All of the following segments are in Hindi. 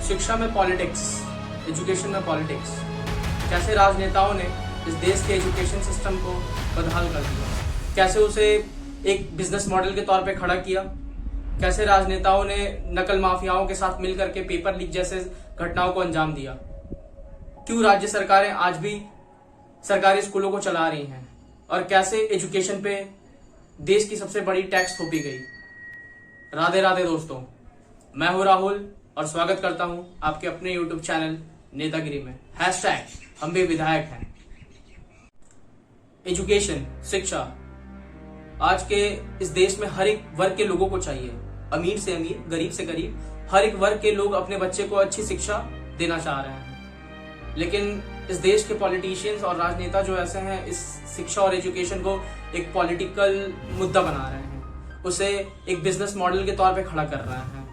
शिक्षा में पॉलिटिक्स, एजुकेशन में पॉलिटिक्स, कैसे राजनेताओं ने इस देश के एजुकेशन सिस्टम को बदहाल कर दिया, कैसे उसे एक बिजनेस मॉडल के तौर पे खड़ा किया, कैसे राजनेताओं ने नकल माफियाओं के साथ मिलकर के पेपर लीक जैसे घटनाओं को अंजाम दिया, क्यों राज्य सरकारें आज भी सरकारी स्कूलों को चला रही हैं और कैसे एजुकेशन पे देश की सबसे बड़ी टैक्स थोपी गई। राधे राधे दोस्तों, मैं हूं राहुल और स्वागत करता हूं आपके अपने यूट्यूब चैनल नेतागिरी में। # हम भी विधायक हैं। एजुकेशन, शिक्षा आज के इस देश में हर एक वर्ग के लोगों को चाहिए। अमीर से अमीर, गरीब से गरीब, हर एक वर्ग के लोग अपने बच्चे को अच्छी शिक्षा देना चाह रहे हैं। लेकिन इस देश के पॉलिटिशियंस और राजनेता जो ऐसे हैं, इस शिक्षा और एजुकेशन को एक पॉलिटिकल मुद्दा बना रहे हैं, उसे एक बिजनेस मॉडल के तौर पे खड़ा कर रहे हैं।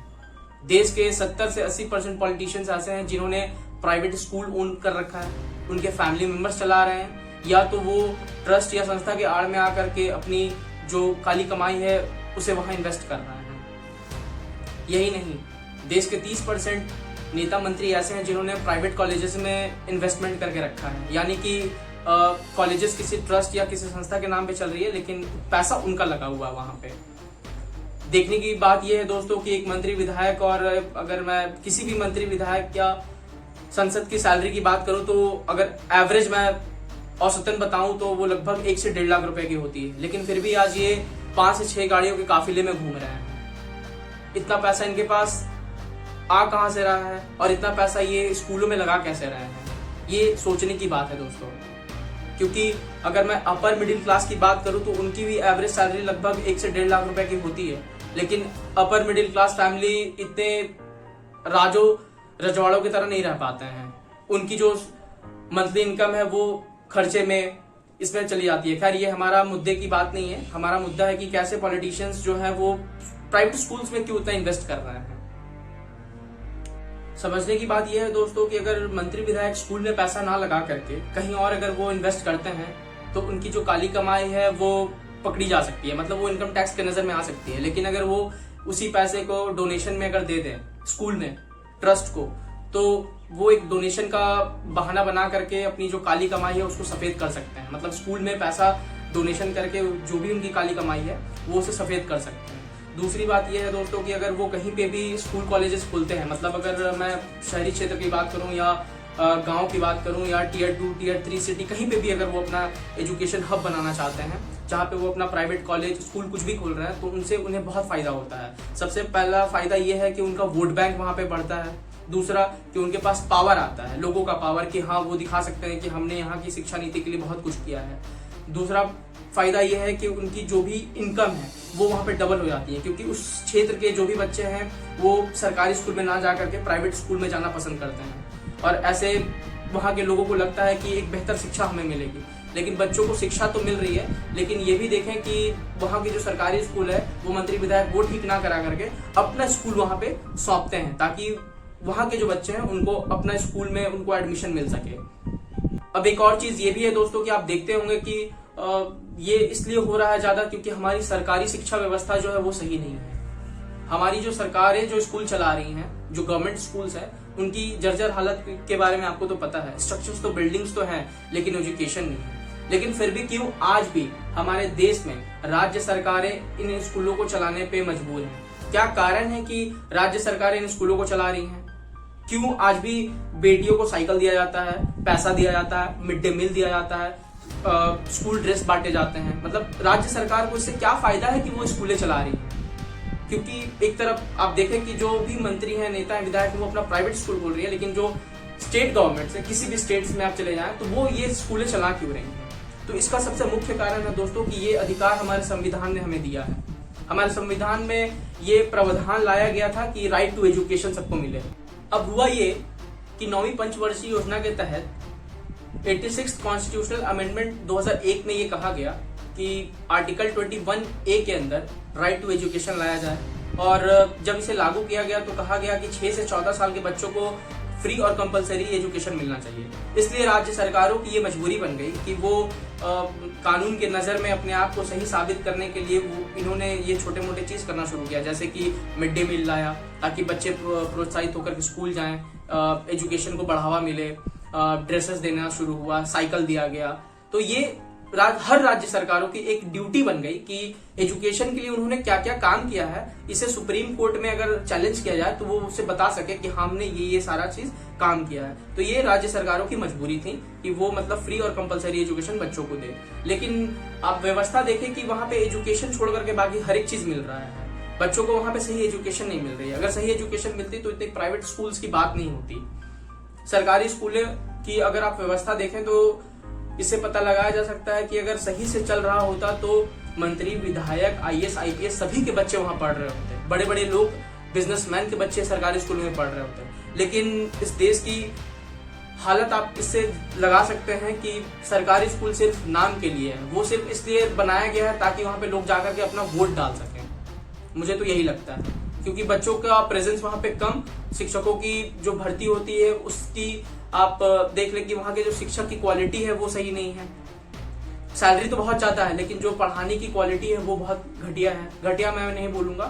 देश के 70 से 80% पॉलिटिशियंस ऐसे हैं जिन्होंने प्राइवेट स्कूल ओन कर रखा है, उनके फैमिली मेंबर्स चला रहे हैं, या तो वो ट्रस्ट या संस्था के आड़ में आकर के अपनी जो काली कमाई है उसे वहां इन्वेस्ट कर रहे हैं। यही नहीं, देश के 30% नेता मंत्री ऐसे हैं जिन्होंने प्राइवेट कॉलेजेस में इन्वेस्टमेंट करके रखा है, यानी कि कॉलेजेस किसी ट्रस्ट या किसी संस्था के नाम पे चल रही है लेकिन पैसा उनका लगा हुआ है वहां पे। देखने की बात यह है दोस्तों कि एक मंत्री विधायक, और अगर मैं किसी भी मंत्री विधायक या संसद की सैलरी की बात करूं तो अगर एवरेज मैं औसतन बताऊं तो वो लगभग 1 से 1.5 लाख रुपए की होती है, लेकिन फिर भी आज ये 5 से 6 गाड़ियों के काफिले में घूम रहे हैं। इतना पैसा इनके पास आ कहां से रहा है और इतना पैसा ये स्कूलों में लगा कैसे रहे हैं, ये सोचने की बात है दोस्तों। क्योंकि अगर मैं अपर मिडिल क्लास की बात करूं तो उनकी भी एवरेज सैलरी लगभग 1 से 1.5 लाख रुपए की होती है, लेकिन अपर मिडिल क्लास फैमिली इतने राजो रजवाड़ों की तरह नहीं रह पाते हैं। उनकी जो मंथली इनकम है वो खर्चे में इसमें चली जाती है। खैर, ये हमारा मुद्दे की बात नहीं है। हमारा मुद्दा है कि कैसे पॉलिटिशियंस जो है वो प्राइवेट स्कूल्स में क्यों उतना इन्वेस्ट कर रहे हैं। समझने की बात यह है दोस्तों कि अगर मंत्री विधायक स्कूल में पैसा ना लगा करके कहीं और अगर वो इन्वेस्ट करते हैं तो उनकी जो काली कमाई है वो पकड़ी जा सकती है, मतलब वो इनकम टैक्स के नजर में आ सकती है। लेकिन अगर वो उसी पैसे को डोनेशन में अगर दे दें स्कूल में ट्रस्ट को, तो वो एक डोनेशन का बहाना बना करके अपनी जो काली कमाई है उसको सफेद कर सकते हैं। मतलब स्कूल में पैसा डोनेशन करके जो भी उनकी काली कमाई है वो उसे सफेद कर सकते हैं। दूसरी बात यह है दोस्तों कि अगर वो कहीं पे भी स्कूल कॉलेजेस खोलते हैं, मतलब अगर मैं शहरी क्षेत्र की बात करूं या गांव की बात करूं या Tier 2, Tier 3 सिटी, कहीं पे भी अगर वो अपना एजुकेशन हब बनाना चाहते हैं जहां पे वो अपना प्राइवेट कॉलेज स्कूल कुछ भी खोल रहे हैं, तो उनसे उन्हें बहुत फायदा होता है। सबसे पहला फायदा ये है कि उनका वोट बैंक वहां पे बढ़ता है। दूसरा कि उनके पास पावर आता है, लोगों का पावर, कि हाँ वो दिखा सकते हैं कि हमने यहाँ की शिक्षा नीति के लिए बहुत कुछ किया है। दूसरा फायदा यह है कि उनकी जो भी इनकम है वो वहाँ पे डबल हो जाती है, क्योंकि उस क्षेत्र के जो भी बच्चे हैं वो सरकारी स्कूल में ना जा करके प्राइवेट स्कूल में जाना पसंद करते हैं, और ऐसे वहाँ के लोगों को लगता है कि एक बेहतर शिक्षा हमें मिलेगी। लेकिन बच्चों को शिक्षा तो मिल रही है, लेकिन ये भी देखें कि वहाँ की जो सरकारी स्कूल है वो मंत्री विधायक वो ठीक ना करा करके अपना स्कूल वहाँ पे सौंपते हैं, ताकि वहाँ के जो बच्चे हैं उनको अपना स्कूल में उनको एडमिशन मिल सके। अब एक और चीज ये भी है दोस्तों कि आप देखते होंगे कि ये इसलिए हो रहा है ज्यादा क्योंकि हमारी सरकारी शिक्षा व्यवस्था जो है वो सही नहीं है। हमारी जो सरकारें जो स्कूल चला रही हैं, जो गवर्नमेंट स्कूल्स हैं, उनकी जर्जर हालत के बारे में आपको तो पता है। स्ट्रक्चर्स तो, बिल्डिंग्स तो हैं, लेकिन एजुकेशन नहीं है। लेकिन फिर भी क्यों आज भी हमारे देश में राज्य सरकारें इन स्कूलों को चलाने पे मजबूर हैं? क्या कारण है कि राज्य सरकारें इन स्कूलों को चला रही हैं? क्यों आज भी बेटियों को साइकिल दिया जाता है, पैसा दिया जाता है, मिड डे मील दिया जाता है, स्कूल ड्रेस बांटे जाते हैं? मतलब राज्य सरकार को इससे क्या फायदा है कि वो स्कूलें चला रही है? क्योंकि एक तरफ आप देखें कि जो भी मंत्री हैं, नेता हैं, विधायक, वो अपना प्राइवेट स्कूल खोल रही है, लेकिन जो स्टेट गवर्नमेंट है, किसी भी स्टेट्स में आप चले जाएं तो वो ये स्कूलें चला क्यों रही हैं? तो इसका सबसे मुख्य कारण है दोस्तों कि ये अधिकार हमारे संविधान ने हमें दिया है। हमारे संविधान में ये प्रावधान लाया गया था कि राइट टू एजुकेशन सबको मिले। अब हुआ ये कि 9वीं पंचवर्षीय योजना के तहत 86th कॉन्स्टिट्यूशनल अमेंडमेंट 2001 में ये कहा गया कि आर्टिकल 21A के अंदर राइट टू एजुकेशन लाया जाए, और जब इसे लागू किया गया तो कहा गया कि 6 से 14 साल के बच्चों को फ्री और कंपलसरी एजुकेशन मिलना चाहिए। इसलिए राज्य सरकारों की ये मजबूरी बन गई कि वो कानून के नज़र में अपने आप को सही साबित करने के लिए इन्होंने ये छोटे मोटे चीज़ करना शुरू किया, जैसे कि मिड डे मील लाया ताकि बच्चे प्रोत्साहित होकर के स्कूल जाएं, एजुकेशन को बढ़ावा मिले, ड्रेसेस देना शुरू हुआ, साइकिल दिया गया। तो ये हर राज्य सरकारों की एक ड्यूटी बन गई कि एजुकेशन के लिए उन्होंने क्या क्या काम किया है, इसे सुप्रीम कोर्ट में अगर चैलेंज किया जाए तो वो उससे बता सके कि हमने ये सारा चीज काम किया है। तो ये राज्य सरकारों की मजबूरी थी कि वो मतलब फ्री और कंपलसरी एजुकेशन बच्चों को दे। लेकिन आप व्यवस्था देखें कि वहां पे एजुकेशन छोड़ करके बाकी हर एक चीज मिल रहा है, बच्चों को वहां पे सही एजुकेशन नहीं मिल रही है। अगर सही एजुकेशन मिलती तो इतने प्राइवेट स्कूल्स की बात नहीं होती। सरकारी स्कूलों की अगर आप व्यवस्था देखें तो इससे पता लगाया जा सकता है कि अगर सही से चल रहा होता तो मंत्री, विधायक, IAS, IPS सभी के बच्चे वहां पढ़ रहे होते, बड़े बड़े लोग, बिजनेसमैन के बच्चे सरकारी स्कूलों में पढ़ रहे होते। लेकिन इस देश की हालत आप इससे लगा सकते हैं कि सरकारी स्कूल सिर्फ नाम के लिए है, वो सिर्फ इसलिए बनाया गया है ताकि वहां पे लोग जाकर के अपना वोट डाल सकें। मुझे तो यही लगता है, क्योंकि बच्चों का प्रेजेंस वहां पे कम, शिक्षकों की जो भर्ती होती है उसकी आप देख लें कि वहां के जो शिक्षक की क्वालिटी है वो सही नहीं है। सैलरी तो बहुत ज्यादा है लेकिन जो पढ़ाने की क्वालिटी है वो बहुत घटिया है। घटिया मैं नहीं बोलूंगा,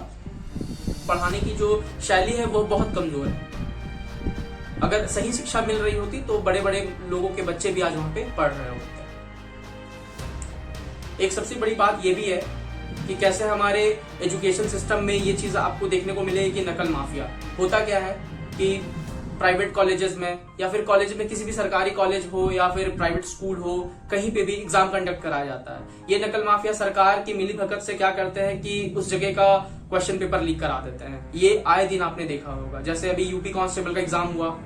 पढ़ाने की जो शैली है वो बहुत कमजोर है। अगर सही शिक्षा मिल रही होती तो बड़े बड़े लोगों के बच्चे भी आज वहां पे पढ़ रहे होते। एक सबसे बड़ी बात ये भी है कि कैसे हमारे एजुकेशन सिस्टम में ये चीज आपको देखने को मिलेगी कि नकल माफिया होता क्या है कि प्राइवेट कॉलेजेस में या फिर कॉलेज में, किसी भी सरकारी कॉलेज हो या फिर प्राइवेट स्कूल हो, कहीं पे भी एग्जाम कंडक्ट कराया जाता है। ये नकल माफिया सरकार की मिली भगत से क्या करते हैं कि उस जगह का क्वेश्चन पेपर लीक करा देते हैं। ये आए दिन आपने देखा होगा, जैसे अभी यूपी कांस्टेबल का एग्जाम हुआ,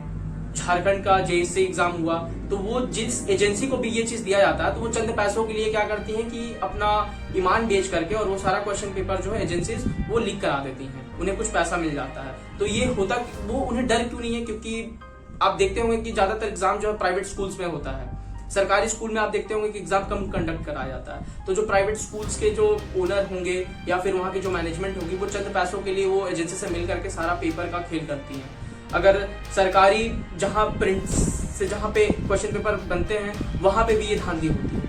झारखंड का JSC एग्जाम हुआ, तो वो जिस एजेंसी को भी ये चीज दिया जाता है तो वो चंद पैसों के लिए क्या करती हैं कि अपना ईमान बेच करके और वो सारा क्वेश्चन पेपर जो है एजेंसीज वो लीक करा देती हैं, उन्हें कुछ पैसा मिल जाता है। तो ये होता, वो उन्हें डर क्यों नहीं है? क्योंकि आप देखते होंगे कि ज्यादातर एग्जाम जो है प्राइवेट स्कूल्स में होता है, सरकारी स्कूल में आप देखते होंगे कि एग्जाम कम कंडक्ट कराया जाता है। तो जो प्राइवेट स्कूल्स के जो ओनर होंगे या फिर वहाँ की जो मैनेजमेंट होगी वो चंद पैसों के लिए वो एजेंसी से मिल करके सारा पेपर का खेल करती है। अगर सरकारी जहाँ प्रिंट से जहाँ पे क्वेश्चन पेपर बनते हैं वहां पे भी ये धांधली होती है।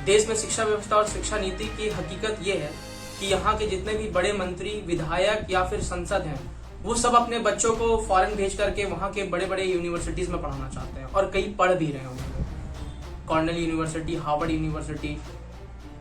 देश में शिक्षा व्यवस्था और शिक्षा नीति की हकीकत ये है कि यहाँ के जितने भी बड़े मंत्री, विधायक या फिर संसद हैं वो सब अपने बच्चों को फॉरेन भेज करके वहाँ के बड़े बड़े यूनिवर्सिटीज में पढ़ाना चाहते हैं और कई पढ़ भी रहे होंगे। कॉर्नेल यूनिवर्सिटी, हार्वर्ड यूनिवर्सिटी,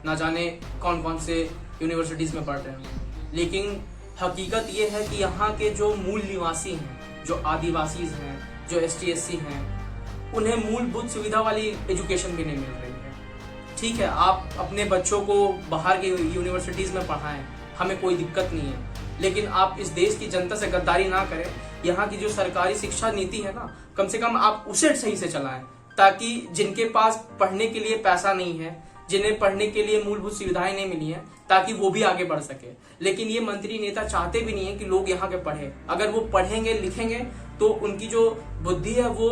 ना जाने कौन कौन से यूनिवर्सिटीज में पढ़ रहे हैं। लेकिन हकीकत ये है कि यहाँ के जो मूल निवासी हैं, जो आदिवासी हैं, जो ST SC हैं, उन्हें मूलभूत सुविधा वाली एजुकेशन भी नहीं मिल रही है। ठीक है, आप अपने बच्चों को बाहर के यूनिवर्सिटीज में पढ़ाएं, हमें कोई दिक्कत नहीं है, लेकिन आप इस देश की जनता से गद्दारी ना करें। यहाँ की जो सरकारी शिक्षा नीति है ना, कम से कम आप उसे सही से चलाएं, ताकि जिनके पास पढ़ने के लिए पैसा नहीं है, जिन्हें पढ़ने के लिए मूलभूत सुविधाएं नहीं मिली हैं, ताकि वो भी आगे बढ़ सके। लेकिन ये मंत्री नेता चाहते भी नहीं है कि लोग यहाँ के पढ़े। अगर वो पढ़ेंगे लिखेंगे तो उनकी जो बुद्धि है वो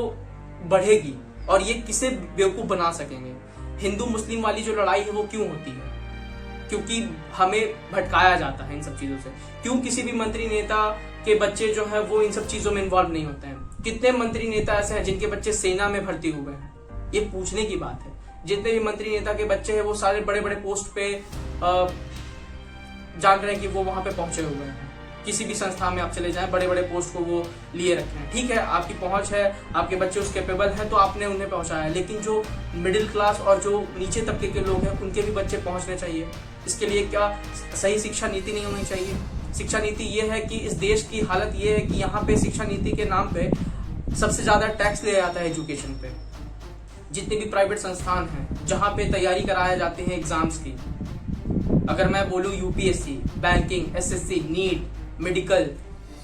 बढ़ेगी और ये किसे बेवकूफ बना सकेंगे। हिंदू मुस्लिम वाली जो लड़ाई है वो क्यों होती है? क्योंकि हमें भटकाया जाता है इन सब चीजों से। क्यों किसी भी मंत्री नेता के बच्चे जो है वो इन सब चीजों में इन्वॉल्व नहीं होते हैं? कितने मंत्री नेता ऐसे हैं जिनके बच्चे सेना में भर्ती हुए हैं? ये पूछने की बात है। जितने भी मंत्री नेता के बच्चे हैं वो सारे बड़े बड़े पोस्ट पे जान रहे हैं कि वो वहां पे पहुंचे हुए हैं। किसी भी संस्था में आप चले जाएं, बड़े बड़े पोस्ट को वो लिए रखे हैं। ठीक है, आपकी पहुंच है, आपके बच्चे उस कैपेबल हैं तो आपने उन्हें पहुंचाया। लेकिन जो मिडिल क्लास और जो नीचे तबके के लोग हैं उनके भी बच्चे पहुंचने चाहिए। इसके लिए क्या सही शिक्षा नीति नहीं होनी चाहिए? शिक्षा नीति ये है कि इस देश की हालत ये है कि यहाँ पे शिक्षा नीति के नाम पे सबसे ज्यादा टैक्स लिया जाता है एजुकेशन पे। जितने भी प्राइवेट संस्थान हैं जहाँ पे तैयारी कराए जाते हैं एग्जाम्स की, अगर मैं बोलूँ UPSC, banking, SSC, NEET, medical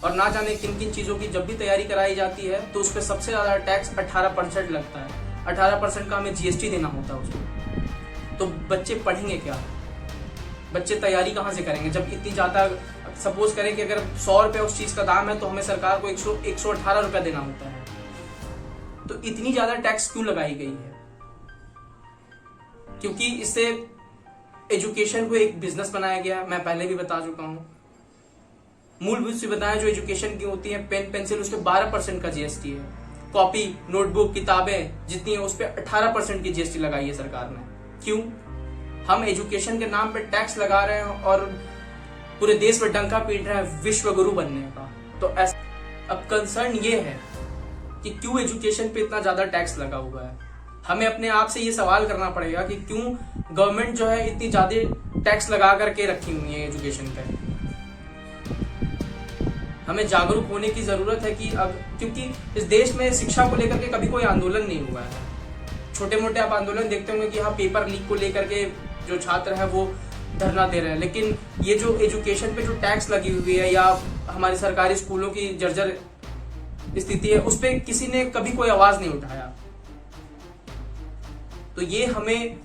और ना जाने किन किन चीजों की जब भी तैयारी कराई जाती है तो उस पर सबसे ज्यादा टैक्स 18% लगता है। 18% का हमें GST देना होता है उसको। तो बच्चे पढ़ेंगे क्या? बच्चे तैयारी कहाँ से करेंगे जब इतनी ज्यादा? सपोज करें कि अगर 100 रुपये उस चीज का दाम है तो हमें सरकार को 118 रुपया देना होता है। तो इतनी ज्यादा टैक्स क्यों लगाई गई है? क्योंकि इससे एजुकेशन को एक बिजनेस बनाया गया, मैं पहले भी बता चुका हूं। मूलभूत सी बताएं, जो एजुकेशन की होती है, पेन पेंसिल, उसके 12% का जीएसटी है। कॉपी, नोटबुक, किताबें जितनी है उस पर 18% की जीएसटी लगाई है सरकार ने। क्यों? हम एजुकेशन के नाम पे टैक्स लगा रहे हैं और पूरे देश में डंका पीट रहे हैं विश्व गुरु बनने का। तो अब कंसर्न ये है कि क्यों एजुकेशन पे इतना ज्यादा टैक्स लगा हुआ है। हमें अपने आप से ये सवाल करना पड़ेगा कि क्यों गवर्नमेंट जो है इतनी ज्यादा टैक्स लगा करके रखी हुई है एजुकेशन पे। हमें जागरूक होने की जरूरत है कि अब, क्योंकि इस देश में शिक्षा को लेकर के कभी कोई आंदोलन नहीं हुआ है। छोटे मोटे आप आंदोलन देखते होंगे कि हाँ, पेपर लीक को लेकर के जो छात्र है वो धरना दे रहे हैं, लेकिन ये जो एजुकेशन पे जो टैक्स लगी हुई है या हमारे सरकारी स्कूलों की जर्जर स्थिति है, उस पर किसी ने कभी कोई आवाज नहीं उठाया। तो ये हमें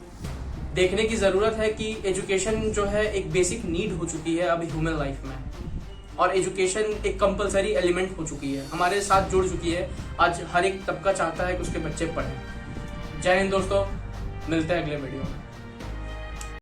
देखने की जरूरत है कि एजुकेशन जो है एक बेसिक नीड हो चुकी है अभी ह्यूमन लाइफ में, और एजुकेशन एक कंपलसरी एलिमेंट हो चुकी है, हमारे साथ जुड़ चुकी है। आज हर एक तबका चाहता है कि उसके बच्चे पढ़ें। जय हिंद दोस्तों, मिलते हैं अगले वीडियो में।